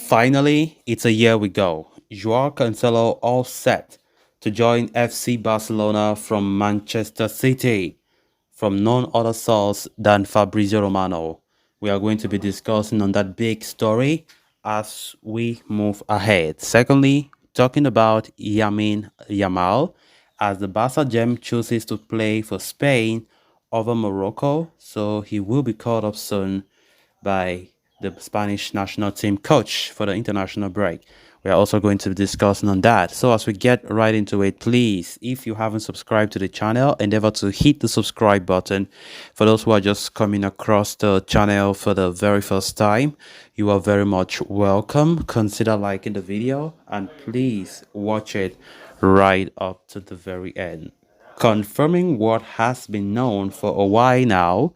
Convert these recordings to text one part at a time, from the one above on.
Finally, it's a year we go. Joao Cancelo all set to join FC Barcelona from Manchester City from none other source than Fabrizio Romano. We are going to be discussing on that big story as we move ahead. Secondly, talking about Yamin Yamal as the Barca gem chooses to play for Spain over Morocco, so he will be called up soon by the Spanish national team coach for the international break. We are also going to be discussing on that. So as we get right into it, please, if you haven't subscribed to the channel, endeavor to hit the subscribe button. For those who are just coming across the channel for the very first time, you are very much welcome. Consider liking the video and please watch it right up to the very end. Confirming what has been known for a while now,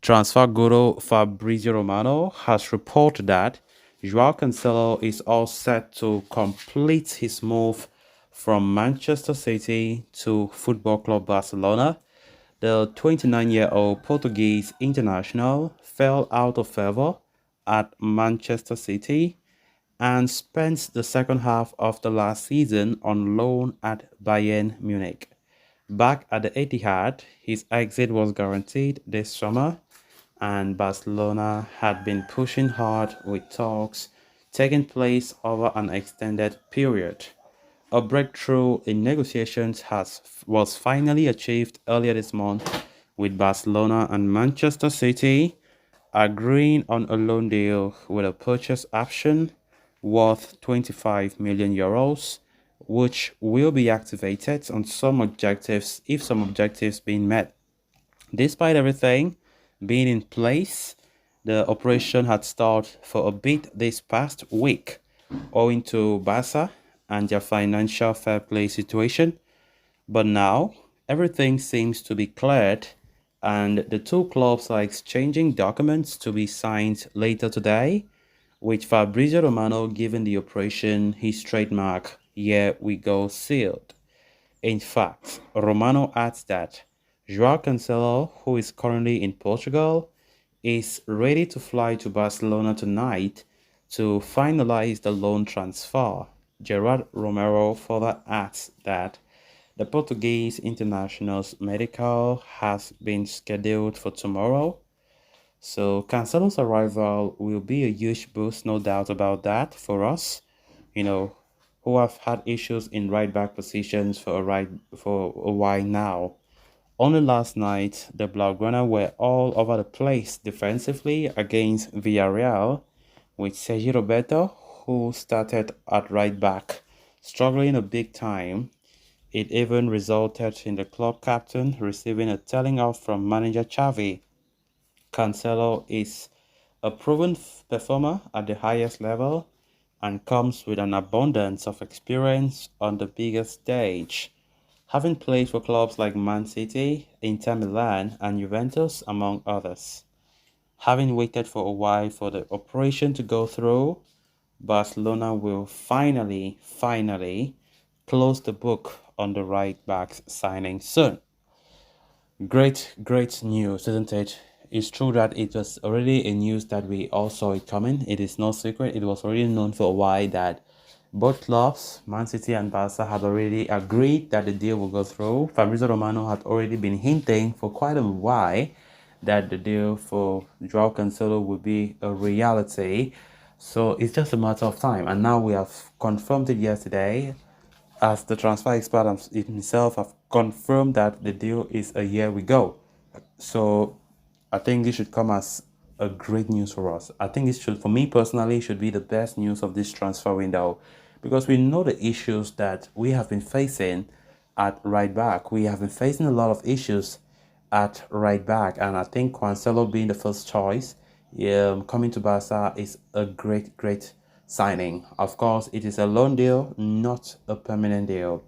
transfer guru Fabrizio Romano has reported that Joao Cancelo is all set to complete his move from Manchester City to Football Club Barcelona. The 29-year-old Portuguese international fell out of favor at Manchester City and spent the second half of the last season on loan at Bayern Munich. Back at the Etihad, his exit was guaranteed this summer, and Barcelona had been pushing hard with talks taking place over an extended period. A breakthrough in negotiations was finally achieved earlier this month with Barcelona and Manchester City agreeing on a loan deal with a purchase option worth 25 million euros, which will be activated on some objectives if some objectives being met. Despite everything being in place, the operation had stalled for a bit this past week owing to Barca and their financial fair play situation. But now everything seems to be cleared and the two clubs are exchanging documents to be signed later today, with Fabrizio Romano giving the operation his trademark "Here we go" sealed. In fact, Romano adds that Joao Cancelo, who is currently in Portugal, is ready to fly to Barcelona tonight to finalize the loan transfer. Gerard Romero further adds that the Portuguese international's medical has been scheduled for tomorrow, so Cancelo's arrival will be a huge boost, no doubt about that, for us, you know, who have had issues in right back positions for a while now. Only last night, the Blaugrana were all over the place defensively against Villarreal, with Sergio Roberto, who started at right back, struggling a big time. It even resulted in the club captain receiving a telling off from manager Xavi. Cancelo is a proven performer at the highest level and comes with an abundance of experience on the biggest stage, having played for clubs like Man City, Inter Milan, and Juventus, among others. Having waited for a while for the operation to go through, Barcelona will finally close the book on the right back's signing soon. Great news, isn't it? It's true that it was already a news that we all saw it coming. It is no secret. It was already known for a while that both clubs, Man City and Barca, had already agreed that the deal will go through. Fabrizio Romano had already been hinting for quite a while that the deal for Joao Cancelo would be a reality. So it's just a matter of time. And now we have confirmed it yesterday as the transfer expert himself have confirmed that the deal is a year we go. So I think this should come as a great news for us. I think this should, for me personally, should be the best news of this transfer window because we know the issues that we have been facing at right back. We have been facing a lot of issues at right back, and I think Cancelo being the first choice, coming to Barca is a great signing. Of course, it is a loan deal, not a permanent deal.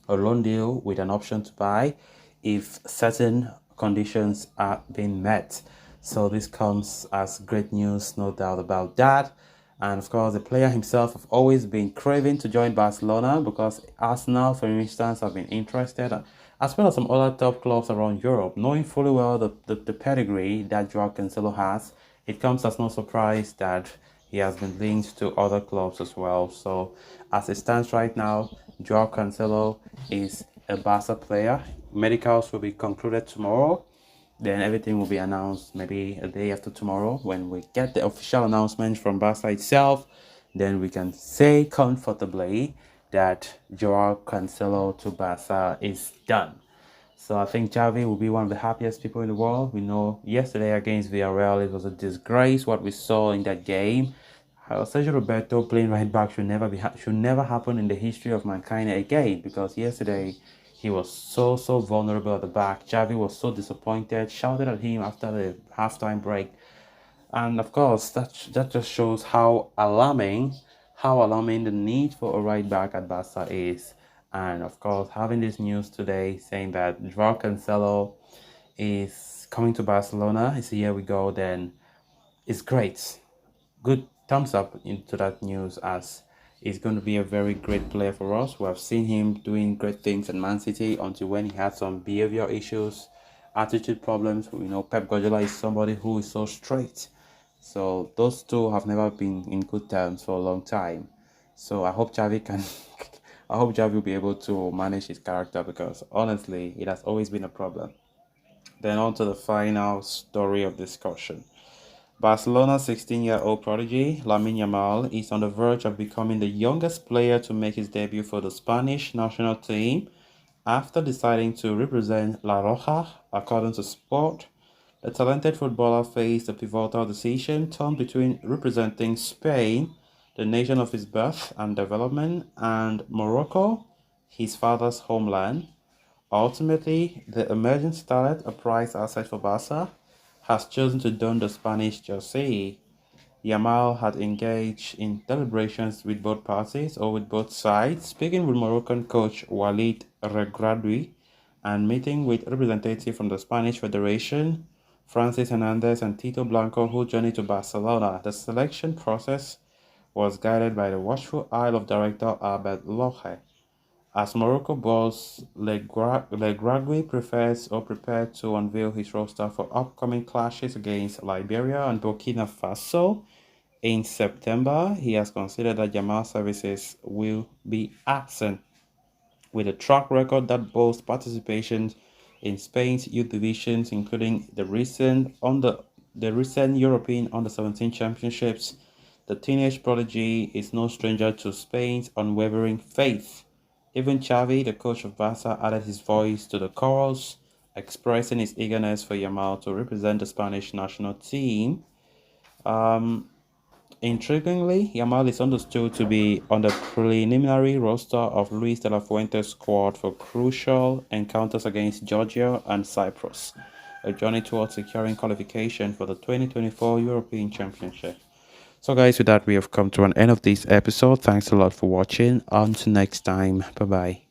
A loan deal with an option to buy if certain conditions are being met. So this comes as great news, no doubt about that. And of course, the player himself have always been craving to join Barcelona because Arsenal, for instance, have been interested, as well as some other top clubs around Europe. Knowing fully well the pedigree that Joao Cancelo has, it comes as no surprise that he has been linked to other clubs as well. So, as it stands right now, Joao Cancelo is a Barca player. Medicals will be concluded tomorrow. Then everything will be announced maybe a day after tomorrow when we get the official announcement from Barca itself. Then we can say comfortably that Joao Cancelo to Barca is done. So I think Xavi will be one of the happiest people in the world. We know yesterday against Villarreal, it was a disgrace what we saw in that game. Sergio Roberto playing right back should never happen in the history of mankind again, because yesterday he was so vulnerable at the back. Xavi was so disappointed, shouted at him after the halftime break, and of course that just shows how alarming the need for a right back at Barca is. And of course, having this news today saying that Joao Cancelo is coming to Barcelona, it's a year we go, then it's great. Good thumbs up into that news, as he's going to be a very great player for us. We have seen him doing great things at Man City until when he had some behavior issues, attitude problems. We know Pep Guardiola is somebody who is so straight. So those two have never been in good terms for a long time. So I hope Xavi can I hope Xavi will be able to manage his character, because honestly it has always been a problem. Then on to the final story of discussion. Barcelona's 16-year-old prodigy, Lamine Yamal, is on the verge of becoming the youngest player to make his debut for the Spanish national team after deciding to represent La Roja, according to Sport. The talented footballer faced a pivotal decision torn between representing Spain, the nation of his birth and development, and Morocco, his father's homeland. Ultimately, the emerging starlet, a prized asset for Barca, has chosen to don the Spanish jersey. Yamal had engaged in deliberations with both parties or with both sides, speaking with Moroccan coach Walid Regragui and meeting with representatives from the Spanish Federation, Francis Hernandez and Tito Blanco, who journeyed to Barcelona. The selection process was guided by the watchful eye of director Albert Loche. As Morocco boss Legragui prefers or prepared to unveil his roster for upcoming clashes against Liberia and Burkina Faso in September, he has considered that Jamal services will be absent. With a track record that boasts participation in Spain's youth divisions, including the recent European Under-17 Championships, the teenage prodigy is no stranger to Spain's unwavering faith. Even Xavi, the coach of Barca, added his voice to the chorus, expressing his eagerness for Yamal to represent the Spanish national team. Um, Intriguingly, Yamal is understood to be on the preliminary roster of Luis de la Fuente's squad for crucial encounters against Georgia and Cyprus, a journey towards securing qualification for the 2024 European Championship. So, guys, with that, we have come to an end of this episode. Thanks a lot for watching. Until next time, bye bye.